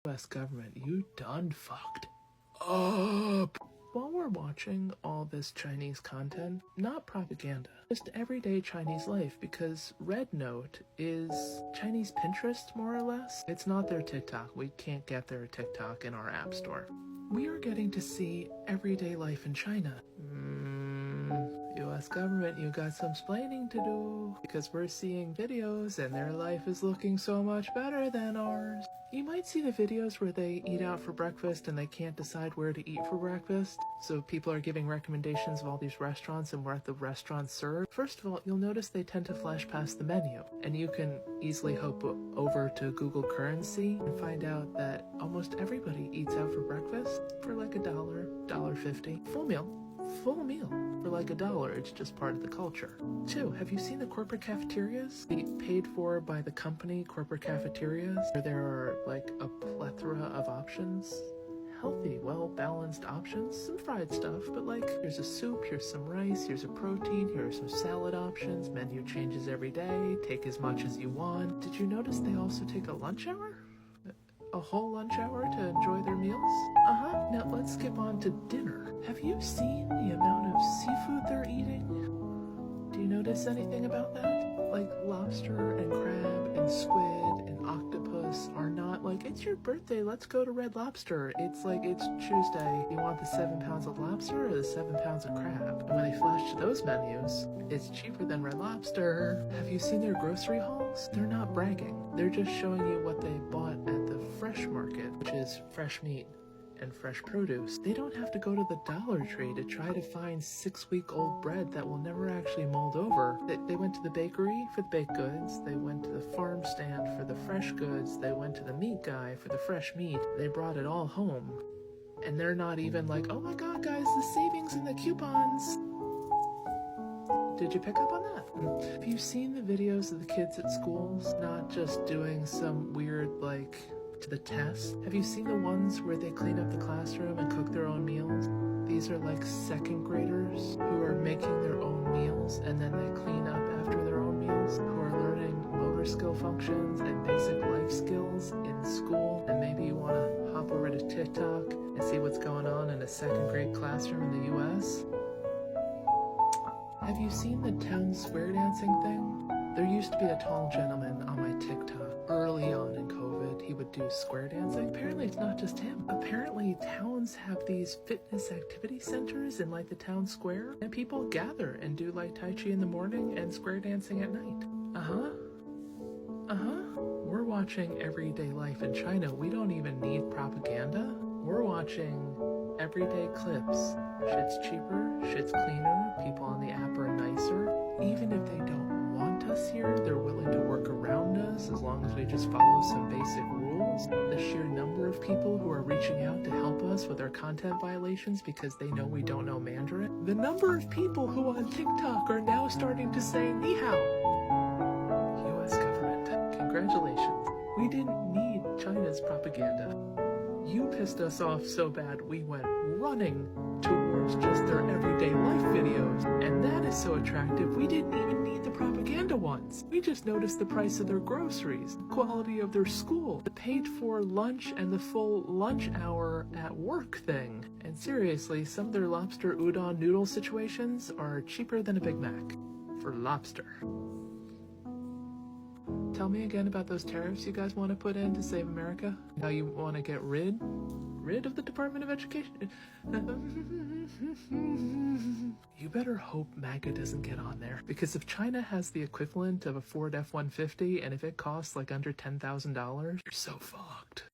US government, you done fucked up. While we're watching all this Chinese content, not propaganda, just everyday Chinese life, because Red Note is Chinese Pinterest, more or less. It's not their TikTok. We can't get their TikTok in our app store. We are getting to see everyday life in China. US government, you got some splaining to do, because we're seeing videos and their life is looking so much better than ours. You might see the videos where they eat out for breakfast and they can't decide where to eat for breakfast, so people are giving recommendations of all these restaurants and what the restaurants serve. First of all, you'll notice they tend to flash past the menu, and you can easily hop over to Google Currency and find out that almost everybody eats out for breakfast for like $1, $1.50. Full meal for like $1. It's just part of the culture. 2, have you seen the corporate cafeterias? The paid for by the company corporate cafeterias, where there are like a plethora of options. Healthy, well-balanced options, some fried stuff, but like here's a soup, here's some rice, here's a protein, here are some salad options, menu changes every day, take as much as you want. Did you notice they also take a lunch hour? A whole lunch hour to enjoy their meals? Now let's skip on to dinner. Have you seen the amount of seafood they're eating? Do you notice anything about that? Like lobster and crab and squid and octopus are not like, it's your birthday, let's go to Red Lobster. It's like, it's Tuesday, you want the 7 pounds of lobster or the 7 pounds of crab? And when they flash to those menus, it's cheaper than Red Lobster. Have you seen their grocery hauls? They're not bragging. They're just showing you what they bought at the fresh market, which is fresh meat and fresh produce. They don't have to go to the Dollar Tree to try to find 6-week-old bread that will never actually mold over. They went to the bakery for the baked goods, they went to the farm stand for the fresh goods, they went to the meat guy for the fresh meat. They brought it all home. And they're not even like, oh my god guys, the savings and the coupons. Did you pick up on that? Have you seen the videos of the kids at schools not just doing some weird like to the test? Have you seen the ones where they clean up the classroom and cook their own meals? These are like 2nd graders who are making their own meals and then they clean up after their own meals, who are learning motor skill functions and basic life skills in school. And maybe you want to hop over to TikTok and see what's going on in a 2nd grade classroom in the US. Have you seen the town square dancing thing? There used to be a tall gentleman on my TikTok early on in COVID. He would do square dancing. Apparently it's not just him. Apparently towns have these fitness activity centers in like the town square, and people gather and do like Tai Chi in the morning and square dancing at night. We're watching everyday life in China. We don't even need propaganda. We're watching everyday clips. Shit's cheaper, shit's cleaner, people on the app are nicer. Even if they don't want us here, they're willing to work around us as long as we just follow some basic rules. The sheer number of people who are reaching out to help us with our content violations because they know we don't know Mandarin. The number of people who on TikTok are now starting to say ni hao. US government, congratulations. We didn't need China's propaganda. You pissed us off so bad we went running towards just their everyday life videos, and that is so attractive we didn't even need the propaganda ones. We just noticed the price of their groceries, the quality of their school, the paid for lunch and the full lunch hour at work thing. And seriously, some of their lobster udon noodle situations are cheaper than a Big Mac for lobster. Tell me again about those tariffs you guys want to put in to save America. How you want to get rid of the Department of Education. You better hope MAGA doesn't get on there, because if China has the equivalent of a Ford F-150 and if it costs like under $10,000, you're so fucked.